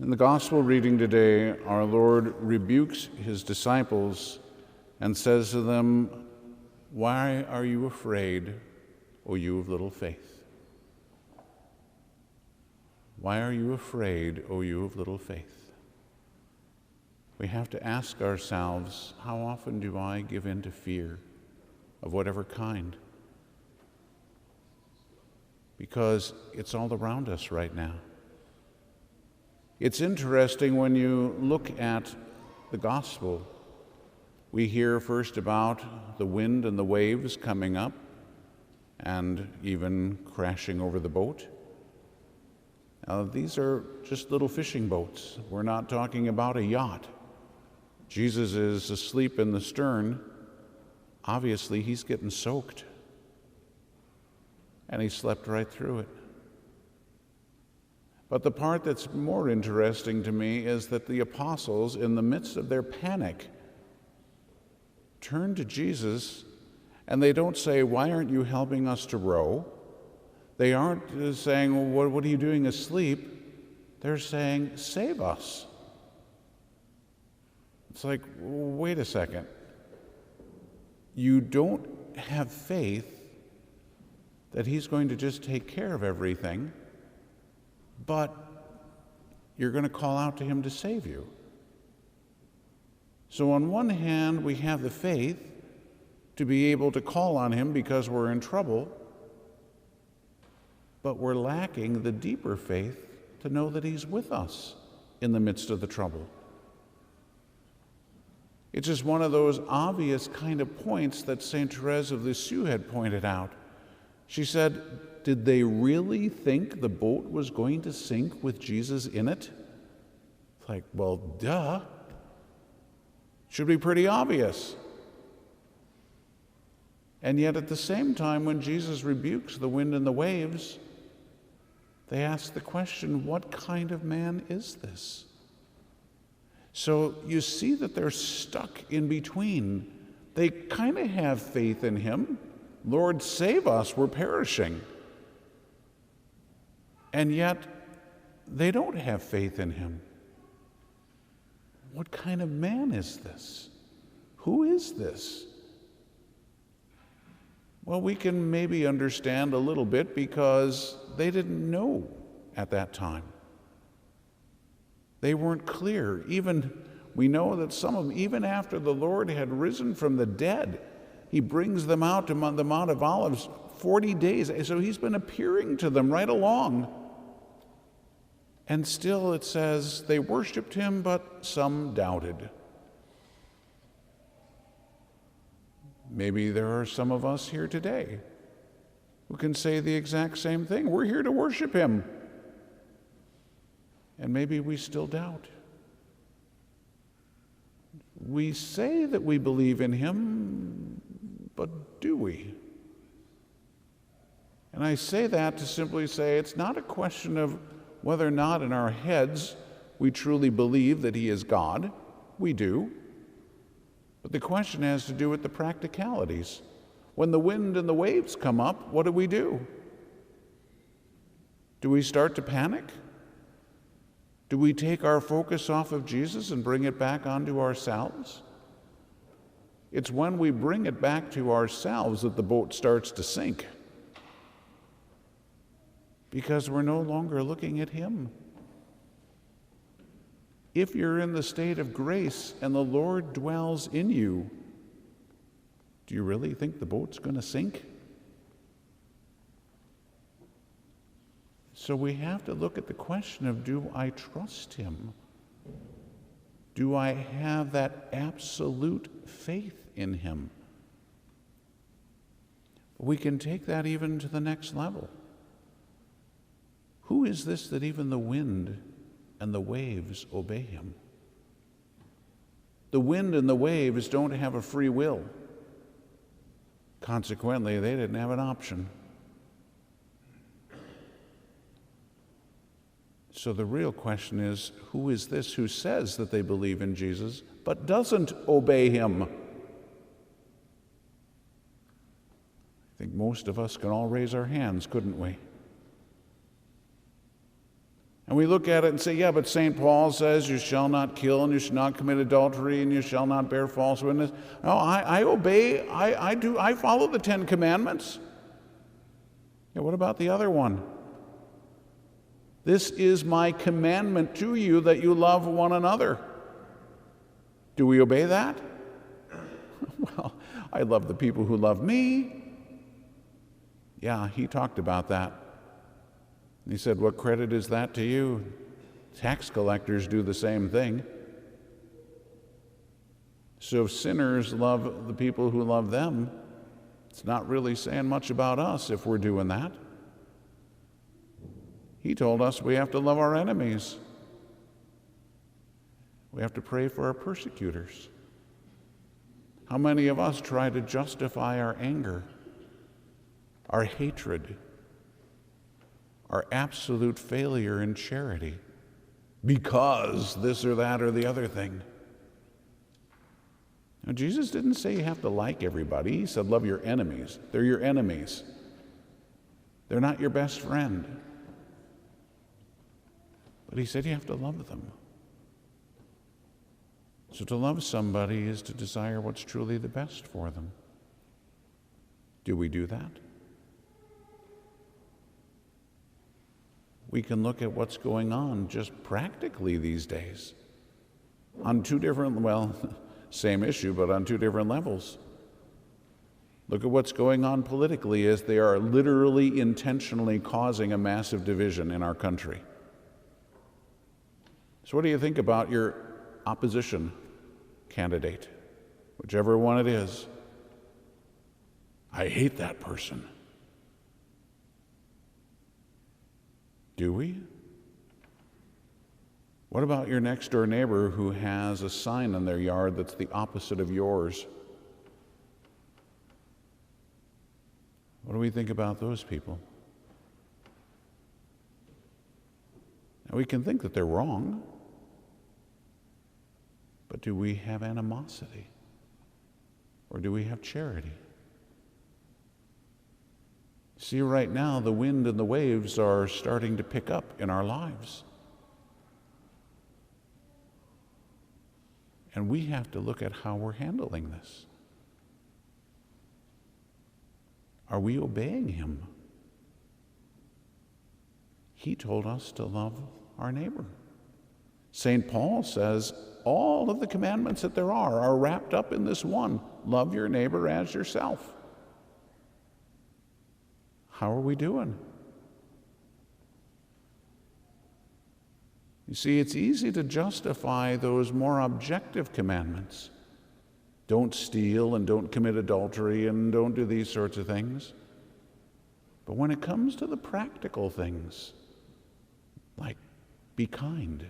In the gospel reading today, our Lord rebukes his disciples and says to them, "Why are you afraid, O you of little faith?" Why are you afraid, O you of little faith? We have to ask ourselves, how often do I give in to fear of whatever kind? Because it's all around us right now. It's interesting when you look at the gospel. We hear first about the wind and the waves coming up and even crashing over the boat. Now, these are just little fishing boats. We're not talking about a yacht. Jesus is asleep in the stern. Obviously, he's getting soaked. And he slept right through it. But the part that's more interesting to me is that the apostles, in the midst of their panic, turn to Jesus, and they don't say, "Why aren't you helping us to row?" They aren't saying, "Well, what are you doing asleep?" They're saying, "Save us." It's like, wait a second. You don't have faith that he's going to just take care of everything, but you're going to call out to him to save you. So on one hand, we have the faith to be able to call on him because we're in trouble, but we're lacking the deeper faith to know that he's with us in the midst of the trouble. It's just one of those obvious kind of points that St. Therese of Lisieux had pointed out. She said, did they really think the boat was going to sink with Jesus in it? It's like, well, duh. Should be pretty obvious. And yet at the same time, when Jesus rebukes the wind and the waves, they ask the question, what kind of man is this? So you see that they're stuck in between. They kind of have faith in him. Lord, save us, we're perishing. And yet, they don't have faith in him. What kind of man is this? Who is this? Well, we can maybe understand a little bit because they didn't know at that time. They weren't clear. We know that some of them, even after the Lord had risen from the dead, he brings them out to the Mount of Olives 40 days. So he's been appearing to them right along. And still it says they worshiped him, but some doubted. Maybe there are some of us here today who can say the exact same thing. We're here to worship him. And maybe we still doubt. We say that we believe in him, but do we? And I say that to simply say it's not a question of whether or not in our heads we truly believe that he is God. We do. But the question has to do with the practicalities. When the wind and the waves come up, what do? Do we start to panic? Do we take our focus off of Jesus and bring it back onto ourselves? It's when we bring it back to ourselves that the boat starts to sink, because we're no longer looking at him. If you're in the state of grace and the Lord dwells in you, do you really think the boat's going to sink? So we have to look at the question of, do I trust him? Do I have that absolute faith in him? We can take that even to the next level. Who is this that even the wind and the waves obey him? The wind and the waves don't have a free will. Consequently, they didn't have an option. So the real question is, who is this who says that they believe in Jesus but doesn't obey him? I think most of us can all raise our hands, couldn't we? And we look at it and say, yeah, but St. Paul says you shall not kill and you shall not commit adultery and you shall not bear false witness. No, I obey, I follow the 10 Commandments. Yeah, what about the other one? This is my commandment to you, that you love one another. Do we obey that? Well, I love the people who love me. Yeah, he talked about that. He said, what credit is that to you? Tax collectors do the same thing. So if sinners love the people who love them, it's not really saying much about us if we're doing that. He told us we have to love our enemies. We have to pray for our persecutors. How many of us try to justify our anger, our hatred, our absolute failure in charity because this or that or the other thing? Now, Jesus didn't say you have to like everybody. He said love your enemies. They're your enemies. They're not your best friend. But he said you have to love them. So to love somebody is to desire what's truly the best for them. Do we do that? We can look at what's going on just practically these days on two different, well, same issue, but on two different levels. Look at what's going on politically as they are literally intentionally causing a massive division in our country. So what do you think about your opposition candidate, whichever one it is? I hate that person. Do we? What about your next door neighbor who has a sign in their yard that's the opposite of yours? What do we think about those people? Now, we can think that they're wrong, but do we have animosity? Or do we have charity? See, right now, the wind and the waves are starting to pick up in our lives. And we have to look at how we're handling this. Are we obeying him? He told us to love our neighbor. St. Paul says all of the commandments that there are wrapped up in this one: love your neighbor as yourself. How are we doing? You see, it's easy to justify those more objective commandments. Don't steal and don't commit adultery and don't do these sorts of things. But when it comes to the practical things, like be kind,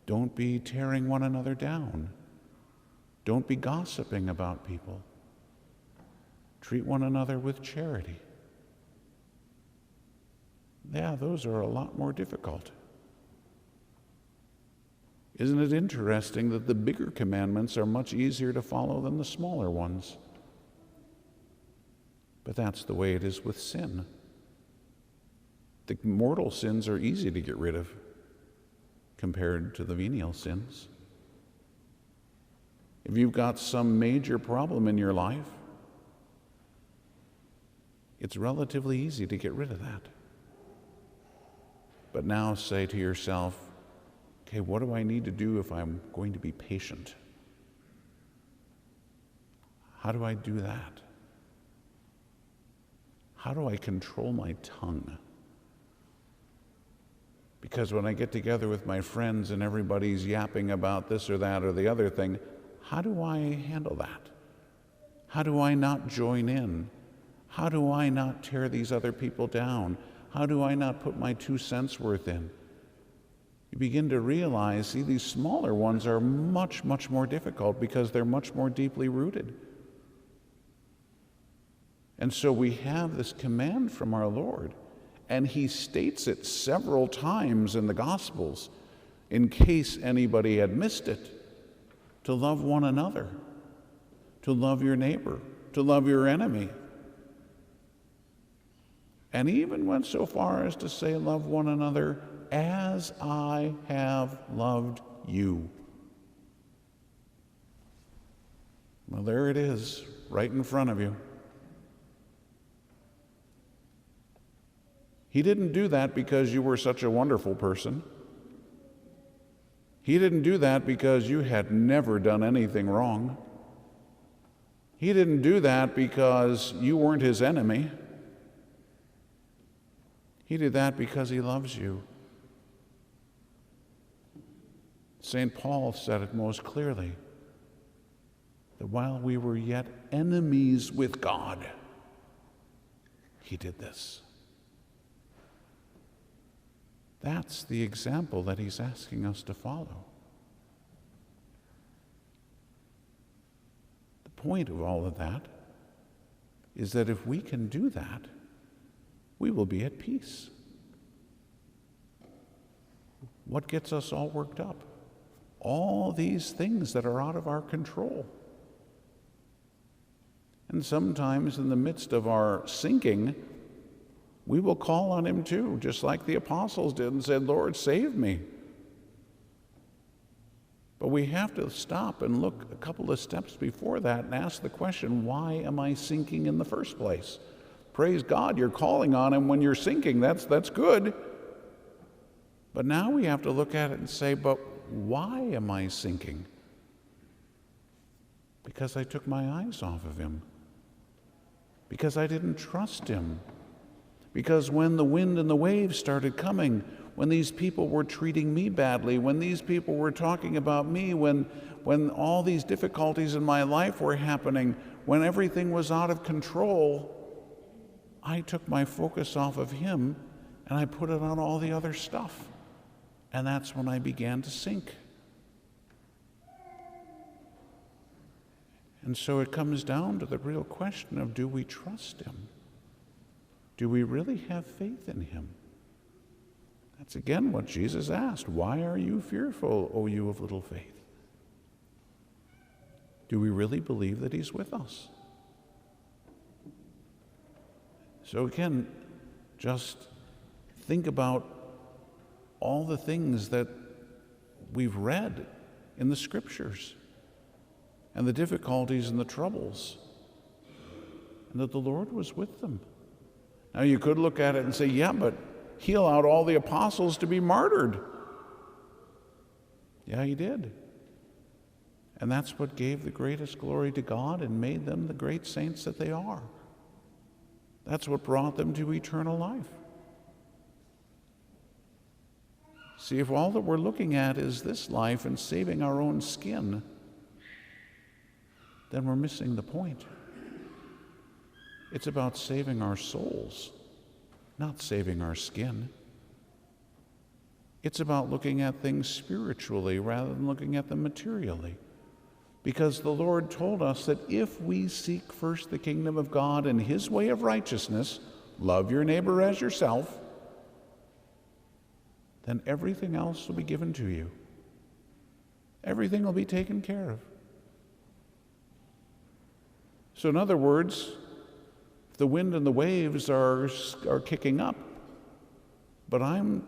don't be tearing one another down, don't be gossiping about people, treat one another with charity. Yeah, those are a lot more difficult. Isn't it interesting that the bigger commandments are much easier to follow than the smaller ones? But that's the way it is with sin. The mortal sins are easy to get rid of compared to the venial sins. If you've got some major problem in your life, it's relatively easy to get rid of that. But now say to yourself, okay, what do I need to do if I'm going to be patient? How do I do that? How do I control my tongue? Because when I get together with my friends and everybody's yapping about this or that or the other thing, how do I handle that? How do I not join in? How do I not tear these other people down? How do I not put my 2 cents worth in? You begin to realize, see, these smaller ones are much, much more difficult because they're much more deeply rooted. And so we have this command from our Lord, and he states it several times in the Gospels, in case anybody had missed it, to love one another, to love your neighbor, to love your enemy. and even went so far as to say, love one another as I have loved you. Well, there it is, right in front of you. He didn't do that because you were such a wonderful person. He didn't do that because you had never done anything wrong. He didn't do that because you weren't his enemy. He did that because he loves you. St. Paul said it most clearly, that while we were yet enemies with God, he did this. That's the example that he's asking us to follow. The point of all of that is that if we can do that, we will be at peace. What gets us all worked up? All these things that are out of our control. And sometimes in the midst of our sinking, we will call on him too, just like the apostles did and said, Lord, save me. But we have to stop and look a couple of steps before that and ask the question, why am I sinking in the first place? Praise God, you're calling on him when you're sinking. That's good. But now we have to look at it and say, but why am I sinking? Because I took my eyes off of him. Because I didn't trust him. Because when the wind and the waves started coming, when these people were treating me badly, when these people were talking about me, when all these difficulties in my life were happening, when everything was out of control, I took my focus off of him and I put it on all the other stuff. And that's when I began to sink. And so it comes down to the real question of, do we trust him? Do we really have faith in him? That's again what Jesus asked. Why are you fearful, O you of little faith? Do we really believe that he's with us? So again, just think about all the things that we've read in the scriptures and the difficulties and the troubles, and that the Lord was with them. Now you could look at it and say, yeah, but he allowed all the apostles to be martyred. Yeah, he did. And that's what gave the greatest glory to God and made them the great saints that they are. That's what brought them to eternal life. See, if all that we're looking at is this life and saving our own skin, then we're missing the point. It's about saving our souls, not saving our skin. It's about looking at things spiritually rather than looking at them materially. Because the Lord told us that if we seek first the kingdom of God and his way of righteousness, love your neighbor as yourself, then everything else will be given to you. Everything will be taken care of. So in other words, the wind and the waves are kicking up, but I'm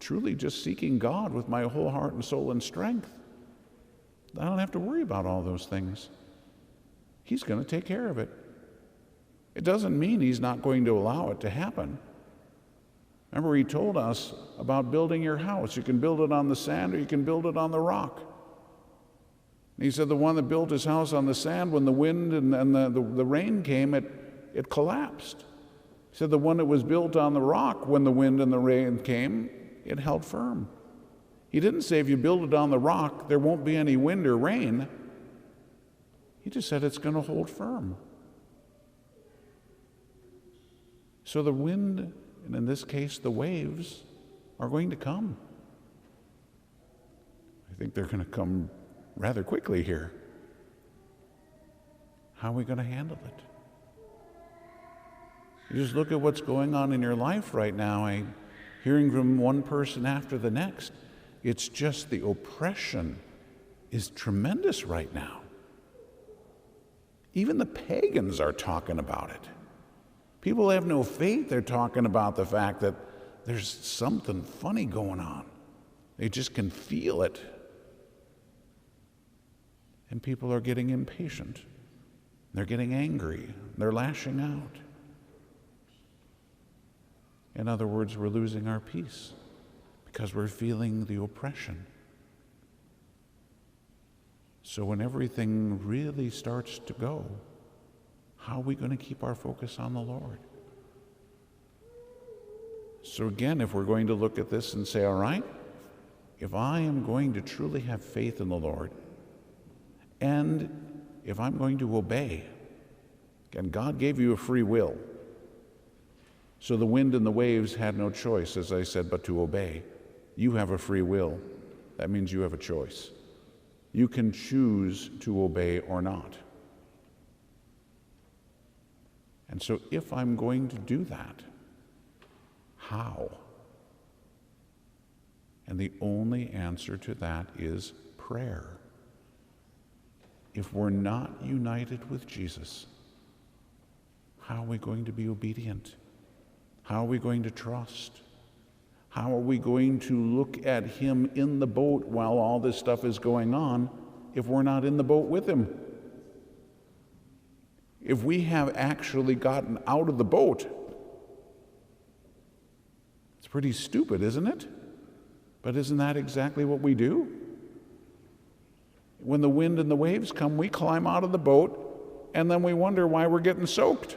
truly just seeking God with my whole heart and soul and strength. I don't have to worry about all those things. He's going to take care of it. It doesn't mean he's not going to allow it to happen. Remember, he told us about building your house. You can build it on the sand or you can build it on the rock. And he said the one that built his house on the sand, when the wind and the rain came, it collapsed. He said the one that was built on the rock, when the wind and the rain came, it held firm. He didn't say if you build it on the rock, there won't be any wind or rain. He just said it's going to hold firm. So the wind, and in this case the waves, are going to come. I think they're going to come rather quickly here. How are we going to handle it? You just look at what's going on in your life right now. I'm hearing from one person after the next. It's just the oppression is tremendous right now. Even the pagans are talking about it. People have no faith. They're talking about the fact that there's something funny going on. They just can feel it. And people are getting impatient. They're getting angry. They're lashing out. In other words, we're losing our peace because we're feeling the oppression. So when everything really starts to go, how are we going to keep our focus on the Lord? So again, if we're going to look at this and say, all right, if I am going to truly have faith in the Lord, and if I'm going to obey, again, God gave you a free will. So the wind and the waves had no choice, as I said, but to obey. You have a free will. That means you have a choice. You can choose to obey or not. And so if I'm going to do that, how? And the only answer to that is prayer. If we're not united with Jesus, how are we going to be obedient? How are we going to trust? How are we going to look at him in the boat while all this stuff is going on if we're not in the boat with him? If we have actually gotten out of the boat, it's pretty stupid, isn't it? But isn't that exactly what we do? When the wind and the waves come, we climb out of the boat, and then we wonder why we're getting soaked.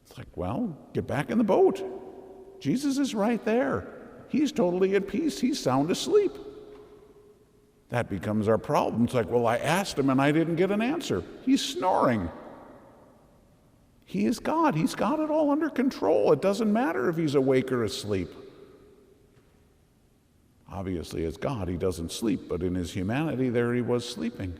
It's like, well, get back in the boat. Jesus is right there. He's totally at peace. He's sound asleep. That becomes our problem. It's like, well, I asked him and I didn't get an answer. He's snoring. He is God. He's got it all under control. It doesn't matter if he's awake or asleep. Obviously, as God, he doesn't sleep, but in his humanity, there he was sleeping.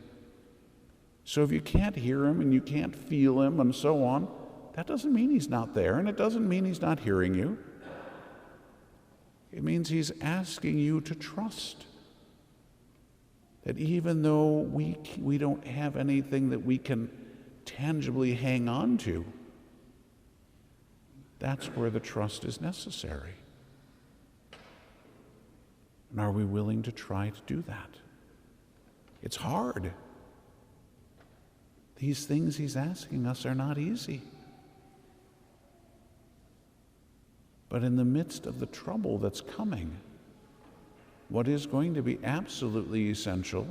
So if you can't hear him and you can't feel him and so on, that doesn't mean he's not there, and it doesn't mean he's not hearing you. It means he's asking you to trust that even though we don't have anything that we can tangibly hang on to, that's where the trust is necessary. And are we willing to try to do that? It's hard. These things he's asking us are not easy. But in the midst of the trouble that's coming, what is going to be absolutely essential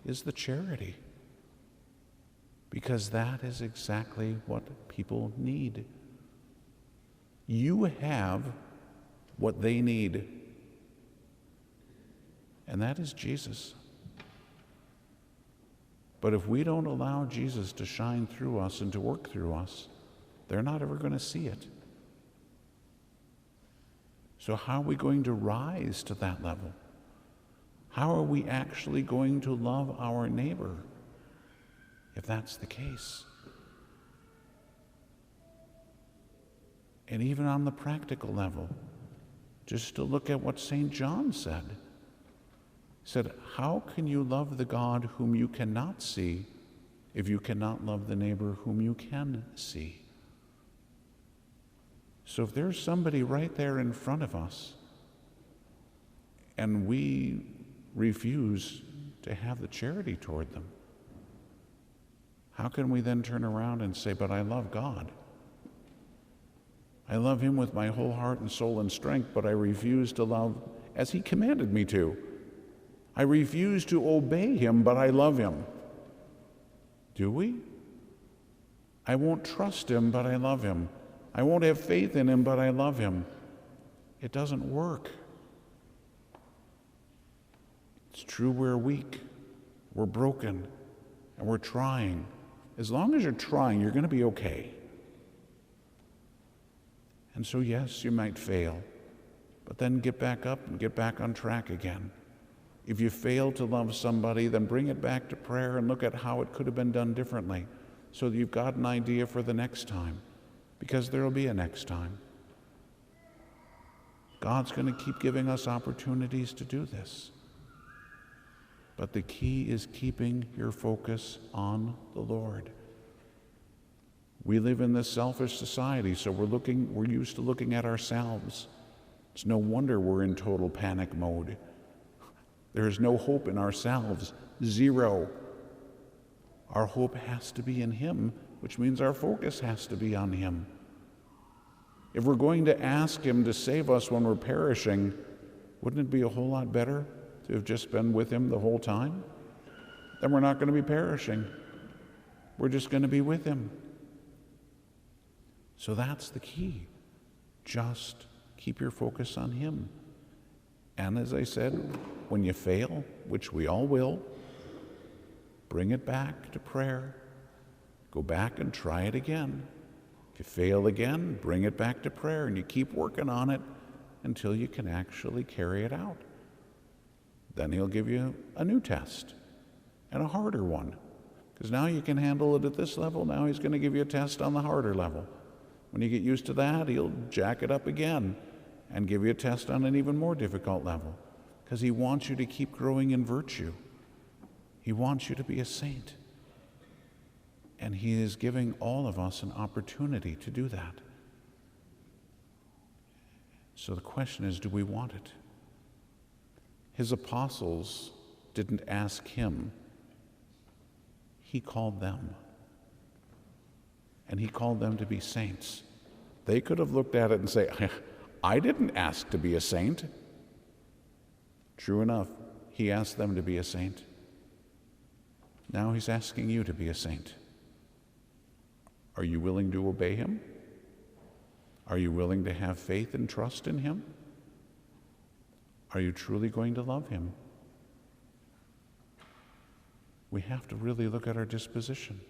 is the charity. Because that is exactly what people need. You have what they need, and that is Jesus. But if we don't allow Jesus to shine through us and to work through us, they're not ever going to see it. So how are we going to rise to that level? How are we actually going to love our neighbor if that's the case? And even on the practical level, just to look at what St. John said. He said, how can you love the God whom you cannot see if you cannot love the neighbor whom you can see? So if there's somebody right there in front of us and we refuse to have the charity toward them, how can we then turn around and say, but I love God. I love him with my whole heart and soul and strength, but I refuse to love as he commanded me to. I refuse to obey him, but I love him. Do we? I won't trust him, but I love him. I won't have faith in him, but I love him. It doesn't work. It's true we're weak, we're broken, and we're trying. As long as you're trying, you're going to be okay. And so yes, you might fail, but then get back up and get back on track again. If you fail to love somebody, then bring it back to prayer and look at how it could have been done differently so that you've got an idea for the next time. Because there will be a next time. God's going to keep giving us opportunities to do this. But the key is keeping your focus on the Lord. We live in this selfish society, so we're used to looking at ourselves. It's no wonder we're in total panic mode. There is no hope in ourselves. Zero. Our hope has to be in Him, which means our focus has to be on Him. If we're going to ask Him to save us when we're perishing, wouldn't it be a whole lot better to have just been with Him the whole time? Then we're not going to be perishing. We're just going to be with Him. So that's the key. Just keep your focus on Him. And as I said, when you fail, which we all will, bring it back to prayer. Go back and try it again. If you fail again, bring it back to prayer, and you keep working on it until you can actually carry it out. Then He'll give you a new test, and a harder one, because now you can handle it at this level. Now He's going to give you a test on the harder level. When you get used to that, He'll jack it up again and give you a test on an even more difficult level, because He wants you to keep growing in virtue. He wants you to be a saint. And He is giving all of us an opportunity to do that. So the question is, do we want it? His apostles didn't ask Him. He called them. And He called them to be saints. They could have looked at it and say, I didn't ask to be a saint. True enough, He asked them to be a saint. Now He's asking you to be a saint. Are you willing to obey Him? Are you willing to have faith and trust in Him? Are you truly going to love Him? We have to really look at our disposition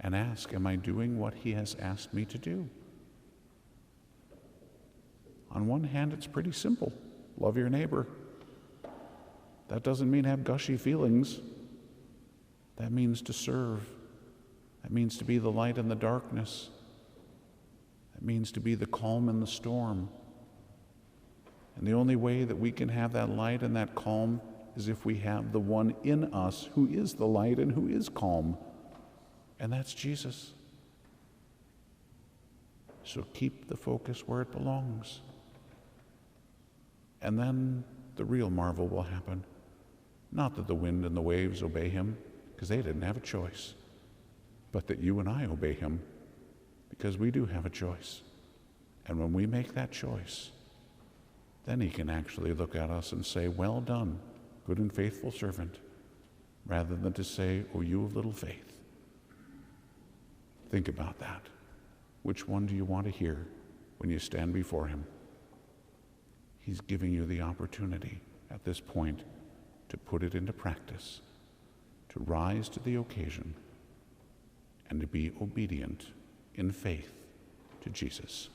and ask, am I doing what He has asked me to do? On one hand, it's pretty simple. Love your neighbor. That doesn't mean have gushy feelings. That means to serve. That means to be the light in the darkness. That means to be the calm in the storm. And the only way that we can have that light and that calm is if we have the one in us who is the light and who is calm. And that's Jesus. So keep the focus where it belongs. And then the real marvel will happen. Not that the wind and the waves obey Him, because they didn't have a choice, but that you and I obey Him, because we do have a choice. And when we make that choice, then He can actually look at us and say, well done, good and faithful servant, rather than to say, oh, you of little faith. Think about that. Which one do you want to hear when you stand before Him? He's giving you the opportunity at this point to put it into practice, to rise to the occasion, and to be obedient in faith to Jesus.